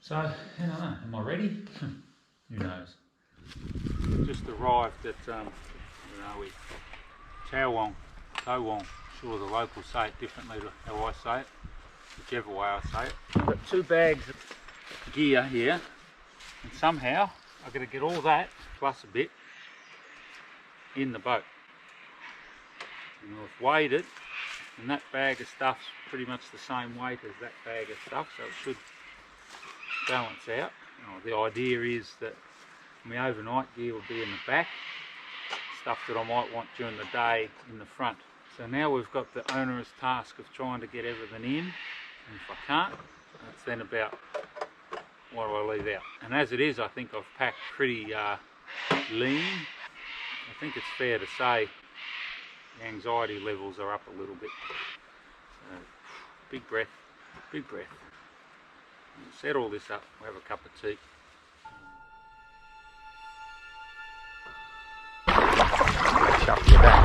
So, I don't know, am I ready? Who knows? Just arrived at, Towong. Sure the locals say it differently to how I say it, whichever way I say it. I've got 2 bags of gear here, and somehow I've got to get all that, plus a bit, in the boat. And I've weighed it, and that bag of stuff's pretty much the same weight as that bag of stuff, so it should balance out. The idea is that my overnight gear will be in the back, stuff that I might want during the day in the front. So now we've got the onerous task of trying to get everything in, and if I can't, it's then about what do I leave out. And as it is, I think I've packed pretty lean. I think it's fair to say the anxiety levels are up a little bit. So, big breath, big breath. We'll set all this up, we'll have a cup of tea. Shuffle it back.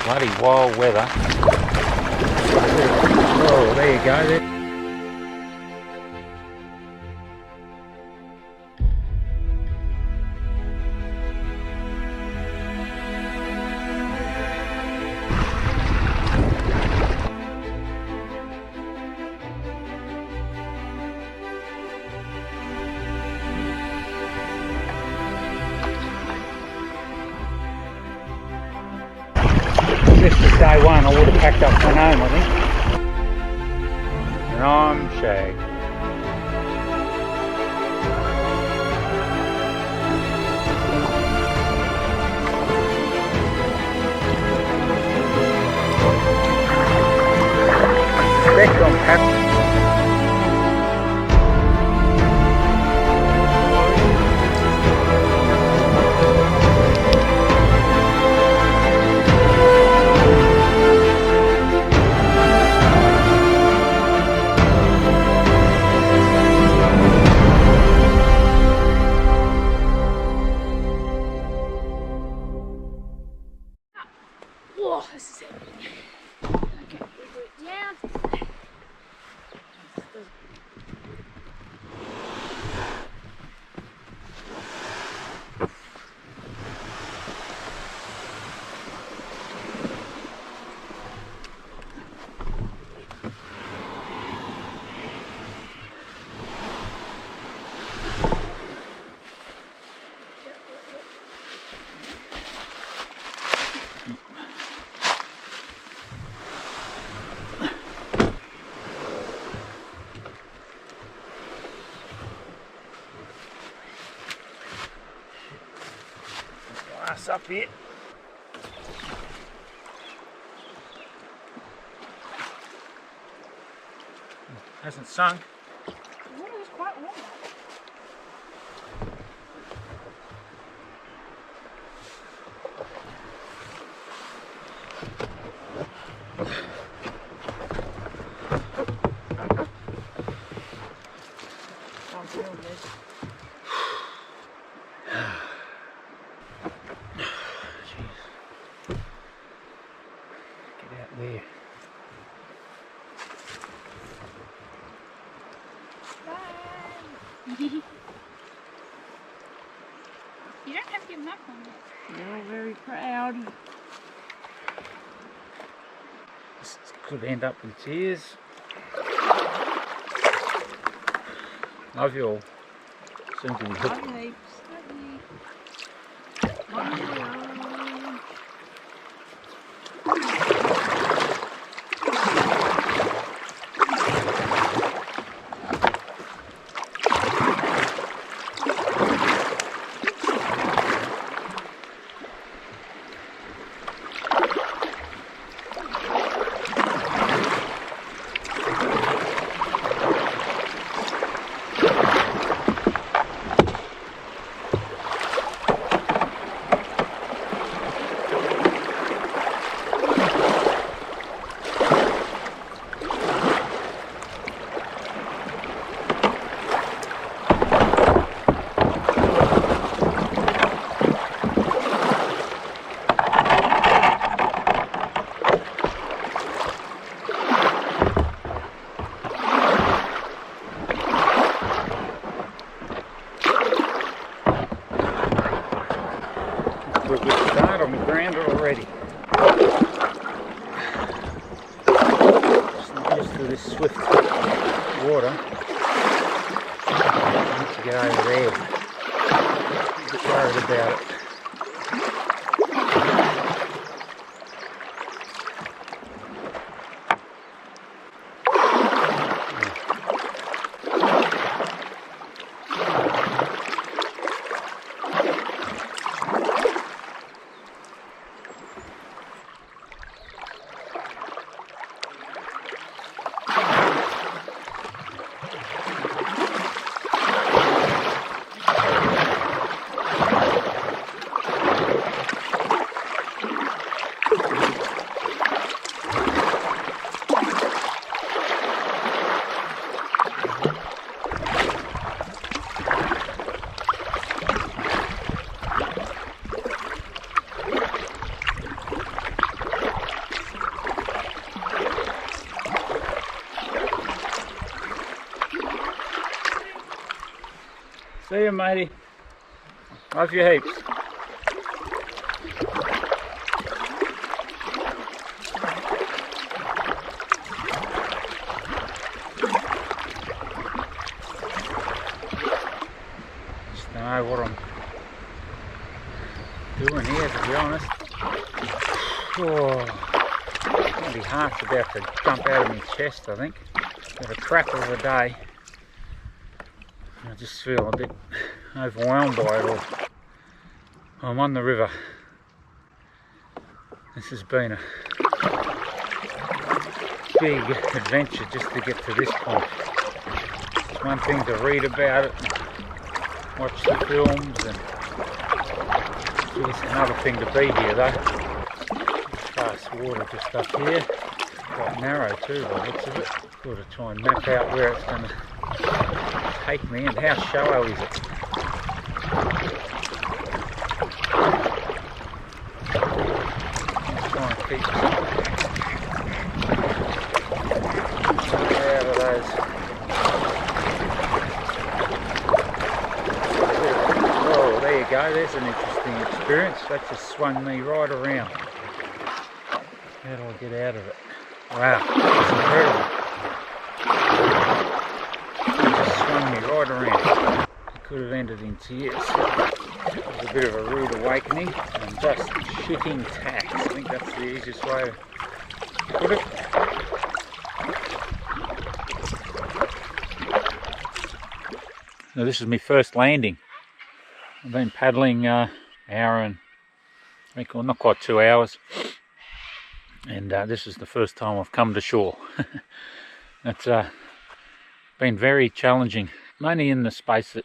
Bloody wild weather. Oh, there you go. This was day one, I would have packed up one home, I think. And I'm shagged. Back on pack. Oh, this is heavy. Okay, wiggle it down. Glass up here. Hasn't sunk. The water is quite warm. I'm feeling this. Get out there. You don't have your map on yet. They're all very proud. This could end up with tears. Love you all. Soon to be hooked. Love you heaps. Love you. off to a good start on the grounder already. Just not used to this swift water. I need to get over there. I'm a bit worried about it. See you, matey. Love you heaps. Just don't know what I'm doing here, to be honest. Oh, maybe heart's about to jump out of my chest, I think. Got a crap of a day. I just feel a bit overwhelmed by it all. I'm on the river. This has been a big adventure just to get to this point. It's one thing to read about it, and watch the films, and it's another thing to be here though. Fast water just up here, quite narrow too by the looks of it. Got to try and map out where it's going to take me and how shallow is it. I'll try and keep out of those. Oh, there you go, there's an interesting experience. That just swung me right around. How do I get out of it? Wow, that's incredible. Swung me right around. It could have ended in tears. It was a bit of a rude awakening and just shitting tacks. I think that's the easiest way to put it. Now this is my first landing. I've been paddling an hour and I think, well, not quite 2 hours. And this is the first time I've come to shore. It's been very challenging, mainly in the space that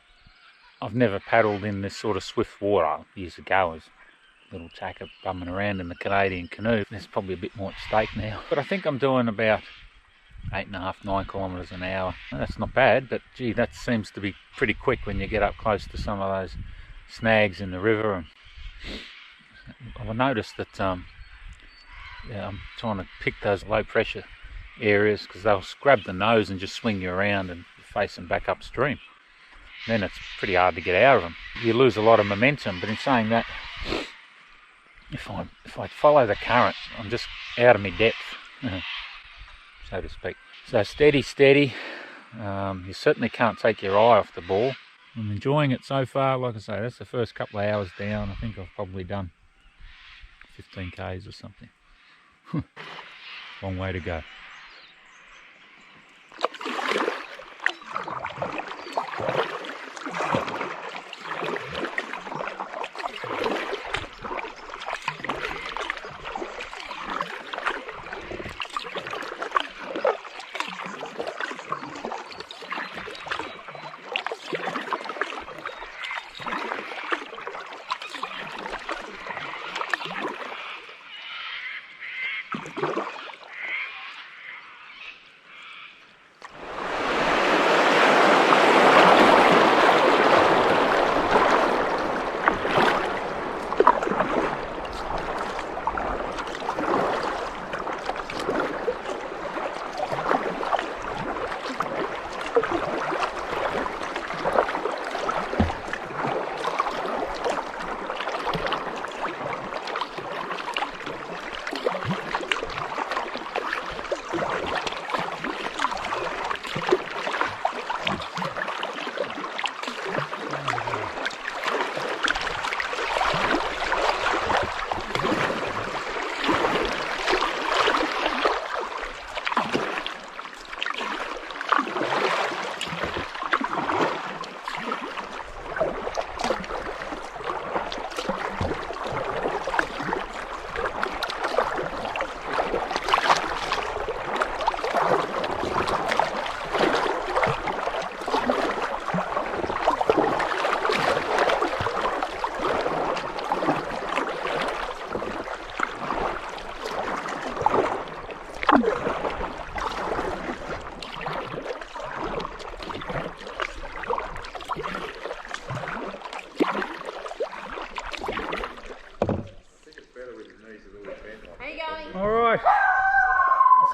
I've never paddled in this sort of swift water. Years ago, I was a little tacker bumming around in the Canadian canoe. There's probably a bit more at stake now. But I think I'm doing about 8.5, 9 kilometres an hour. That's not bad, but gee, that seems to be pretty quick when you get up close to some of those snags in the river. And I've noticed that yeah, I'm trying to pick those low pressure areas because they'll grab the nose and just swing you around and face them back upstream. Then it's pretty hard to get out of them. You lose a lot of momentum, but in saying that, if I follow the current, I'm just out of my depth, so to speak. So steady, steady. You certainly can't take your eye off the ball. I'm enjoying it so far. Like I say, that's the first couple of hours down. I think I've probably done 15 k's or something. Long way to go.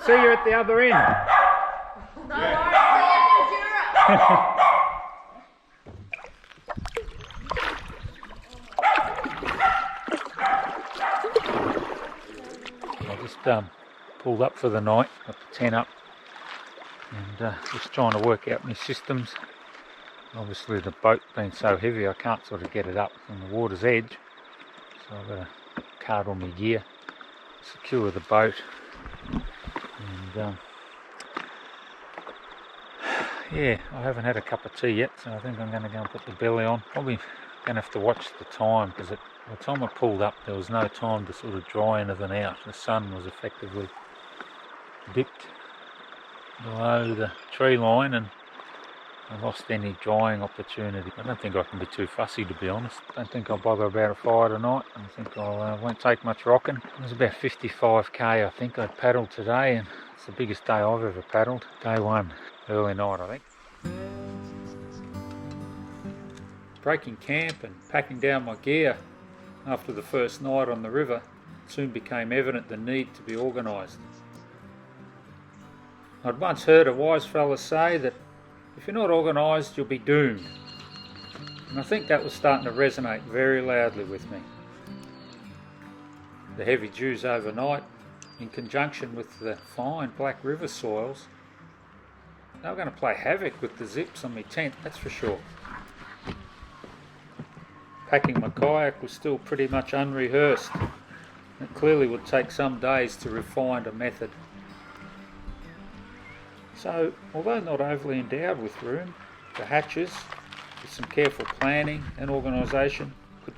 See you at the other end. No worries. I just pulled up for the night, got the tent up, and just trying to work out my systems. Obviously the boat being so heavy I can't sort of get it up from the water's edge, so I've got to cart all my gear, secure the boat, and yeah, I haven't had a cup of tea yet, so I think I'm going to go and put the belly on. Probably going to have to watch the time, because by the time I pulled up there was no time to sort of dry anything out. The sun was effectively dipped below the tree line and I lost any drying opportunity. I don't think I can be too fussy, to be honest. I don't think I'll bother about a fire tonight. I think I won't take much rocking. It was about 55k I think I paddled today, and it's the biggest day I've ever paddled. Day one, early night I think. Breaking camp and packing down my gear after the first night on the river, it soon became evident the need to be organised. I'd once heard a wise fella say that if you're not organised, you'll be doomed. And I think that was starting to resonate very loudly with me. The heavy dews overnight, in conjunction with the fine black river soils, they were going to play havoc with the zips on my tent, that's for sure. Packing my kayak was still pretty much unrehearsed. It clearly would take some days to refine a method. So, although not overly endowed with room, the hatches, with some careful planning and organisation, could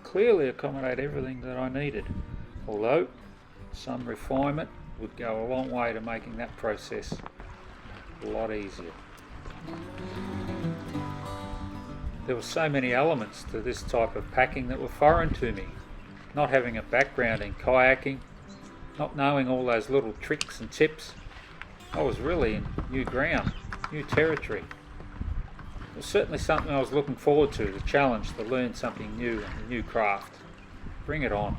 clearly accommodate everything that I needed, although some refinement would go a long way to making that process a lot easier. There were so many elements to this type of packing that were foreign to me. Not having a background in kayaking, not knowing all those little tricks and tips, I was really in new ground, new territory. It was certainly something I was looking forward to, the challenge to learn something new, a new craft. Bring it on.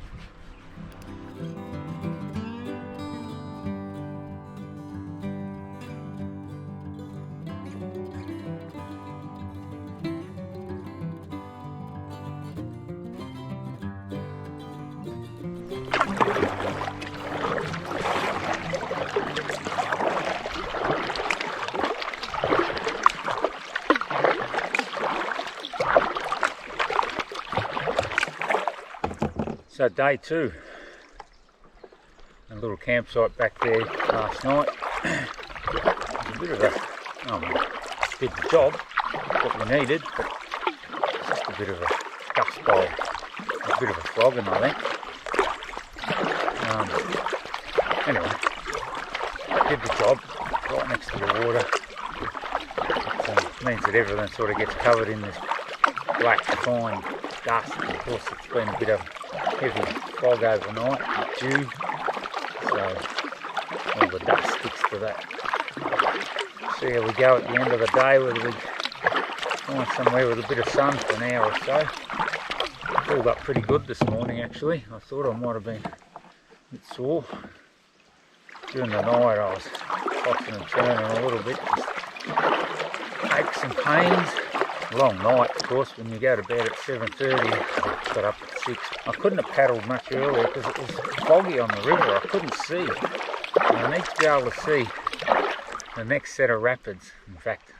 So day two, a little campsite back there last night. A bit of a, did the job, what we needed, but it's just a bit of a dust bowl, a bit of a flogging I think. Anyway, did the job, right next to the water. It means that everything sort of gets covered in this black fine dust. Of course it's been a bit of heavy fog overnight with dew, so all the dust sticks to that. See how we go at the end of the day, whether we find somewhere with a bit of sun for an hour or so. Pulled up pretty good this morning actually. I thought I might have been a bit sore. During the night I was tossing and turning a little bit, just aches and pains. Long night, of course, when you go to bed at 7:30, got up at 6. I couldn't have paddled much earlier because it was foggy on the river. I couldn't see. And I need to be able to see the next set of rapids. In fact,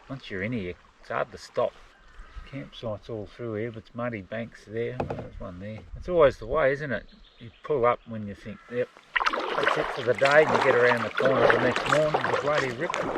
once you're in here, it's hard to stop. Campsites all through here, but it's muddy banks there. Oh, there's one there. It's always the way, isn't it? You pull up when you think, yep, that's it for the day, and you get around the corner the next morning, it's bloody ripping.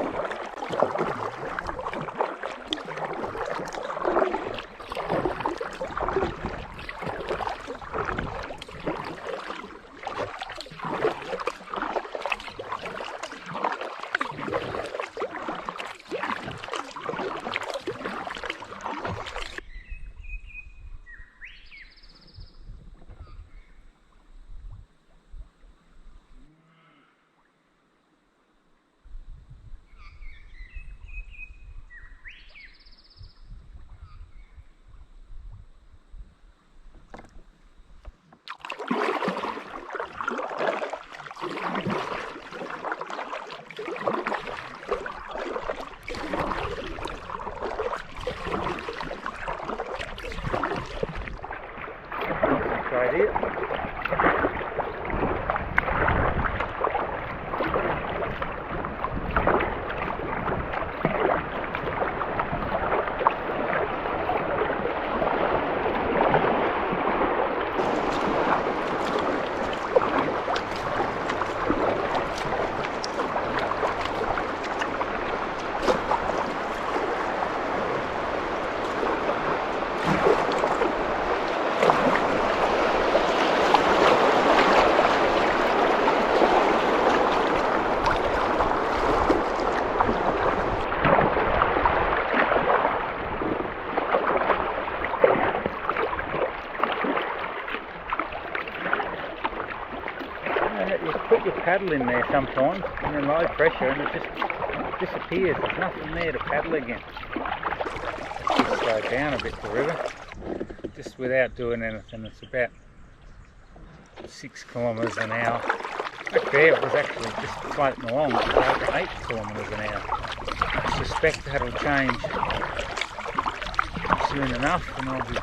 out here. You put your paddle in there sometimes and then low pressure and it just disappears. There's nothing there to paddle against. Just slow down a bit the river, just without doing anything. It's about 6 kilometres an hour. Back there it was actually just floating along. It was over 8 kilometres an hour. I suspect that'll change soon enough and I'll be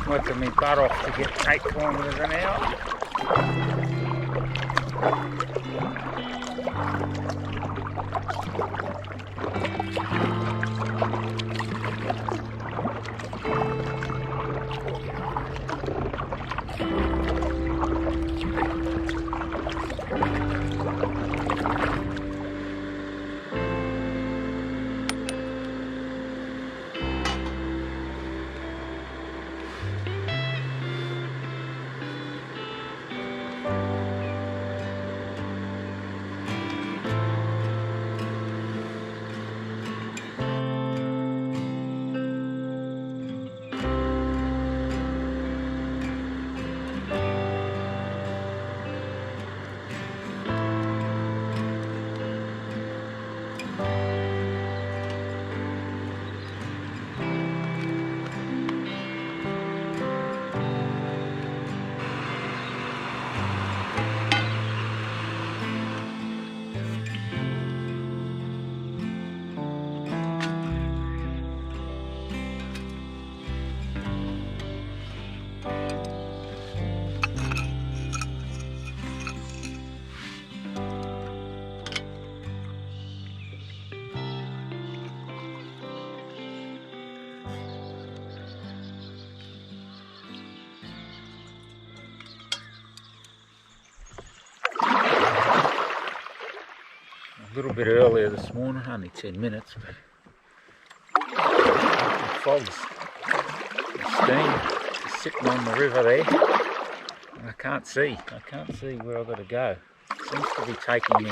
working my butt off to get 8 kilometres an hour. A little bit earlier this morning, only 10 minutes, but the fog's steam just sitting on the river there. And I can't see where I've got to go. It seems to be taking me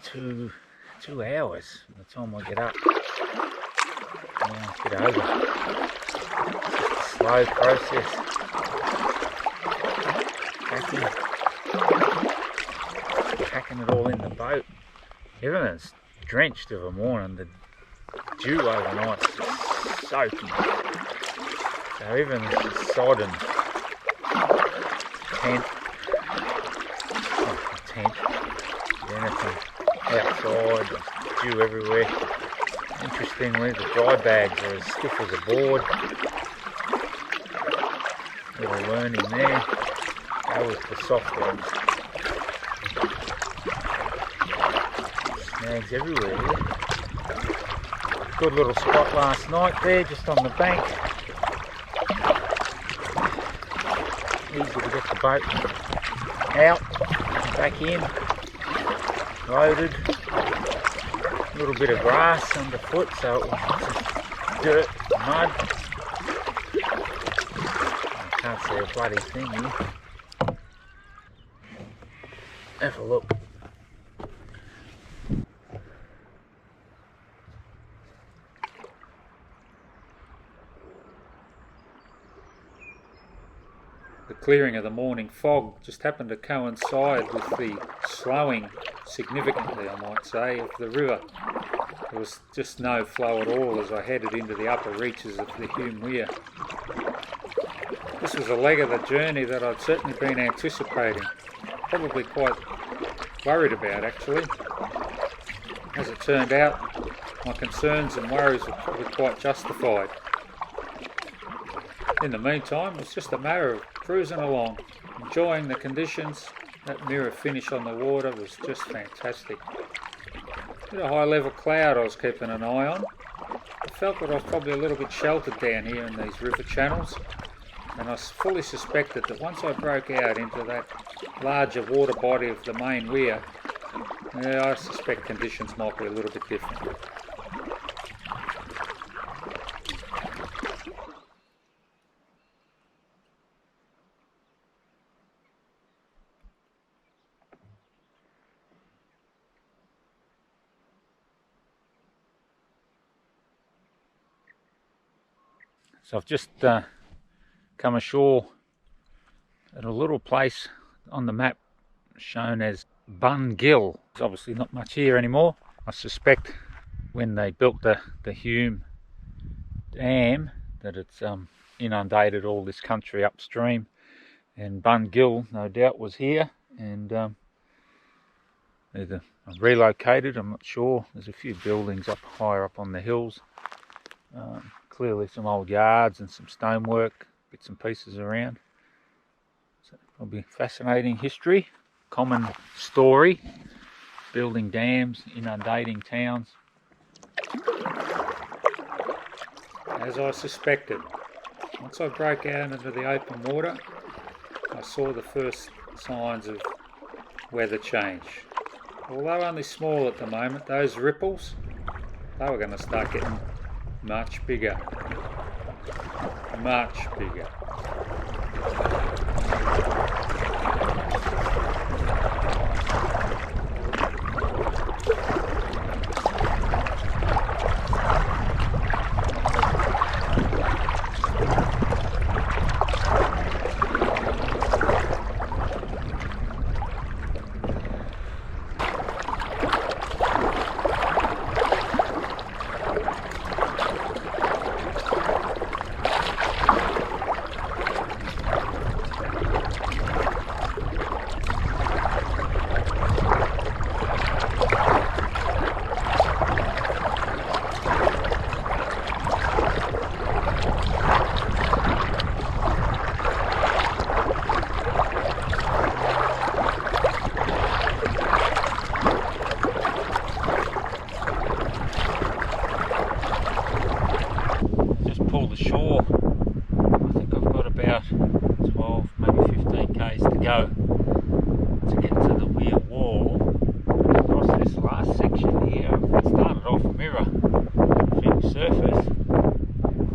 two hours by the time I get up. Get over. It's a slow process. Packing it all in the boat. Everything's drenched of a morning. The dew overnight's just soaking. So everything's just sodden. Tent. Anything outside, there's dew everywhere. Interestingly, the dry bags are as stiff as a board. Little learning there. Go with the soft ones. Snags everywhere here. Good little spot last night there, just on the bank. Easy to get the boat out, back in, loaded. A little bit of grass underfoot, so it was just dirt, mud. I can't see a bloody thing here. Have a look. The clearing of the morning fog just happened to coincide with the slowing, significantly I might say, of the river. There was just no flow at all as I headed into the upper reaches of the Hume Weir. This was a leg of the journey that I'd certainly been anticipating, probably quite worried about actually. As it turned out, my concerns and worries were probably quite justified. In the meantime, it's just a matter of cruising along, enjoying the conditions. That mirror finish on the water was just fantastic. Bit of high level cloud I was keeping an eye on. I felt that I was probably a little bit sheltered down here in these river channels, and I fully suspected that once I broke out into that larger water body of the main weir, I suspect conditions might be a little bit different. So I've just come ashore at a little place on the map shown as Bungill. There's obviously not much here anymore. I suspect when they built the Hume Dam that it's inundated all this country upstream, and Bungill no doubt was here, and either relocated, I'm not sure. There's a few buildings up higher up on the hills. Clearly some old yards and some stonework, bits and pieces around. So probably fascinating history, common story, building dams, inundating towns. As I suspected, once I broke out into the open water, I saw the first signs of weather change. Although only small at the moment, those ripples, they were going to start getting much bigger. Much bigger. Ashore. I think I've got about 12, maybe 15 k's to go to get to the weir wall. And across this last section here, it started off mirror, thin surface.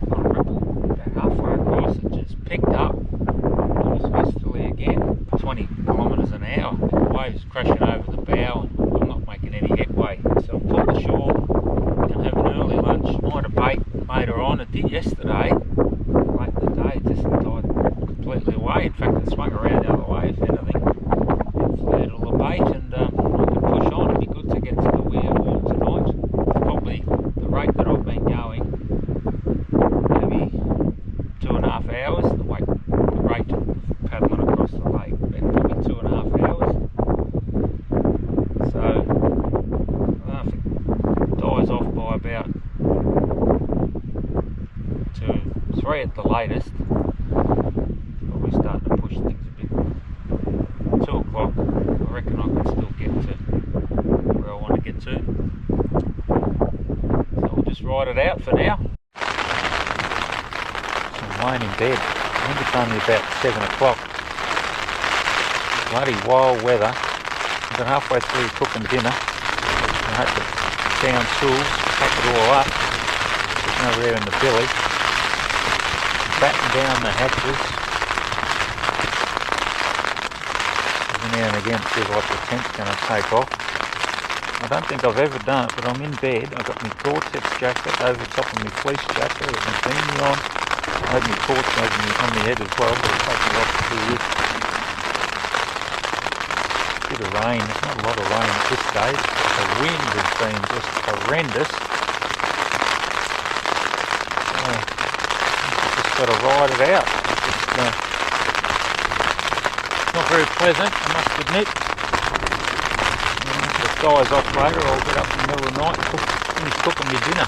I've got a ripple about halfway across. It just picked up northwesterly again, 20 kilometres an hour. And the waves crashing over the bow, and I'm not making any headway. So I've pulled ashore. Gonna have an early lunch. Might have bait later on. It did yesterday, late in the day. It just died completely away. In fact, it swung around the other way, if anything. It flared all the bait, and I could push on. It'd be good to get to the weir wall tonight. It's probably the rate that I've been going, maybe 2.5 hours. The rate of paddling across the lake, been probably 2.5 hours. So I think it dies off by about 2-3 at the latest. Probably starting to push things a bit. 2 o'clock, I reckon I can still get to where I want to get to. So we'll just ride it out for now. So I'm laying in bed. I think it's only about 7 o'clock. Bloody wild weather. I've got halfway through cooking dinner. I hope to down tools, pack it all up. Sitting over there in the billy. Batten down the hatches. Every now and again it feels like the tent's going to take off. I don't think I've ever done it, but I'm in bed. I've got my Gore-Tex jacket over top of my fleece jacket with my beanie on. I had my torch over on my head as well, but it's taken me off 2 weeks. A bit of rain. There's not a lot of rain at this stage. The wind has been just horrendous. Just got to ride it out. It's not very pleasant, I must admit. If it dies off later, I'll get up in the middle of the night and finish cooking my dinner.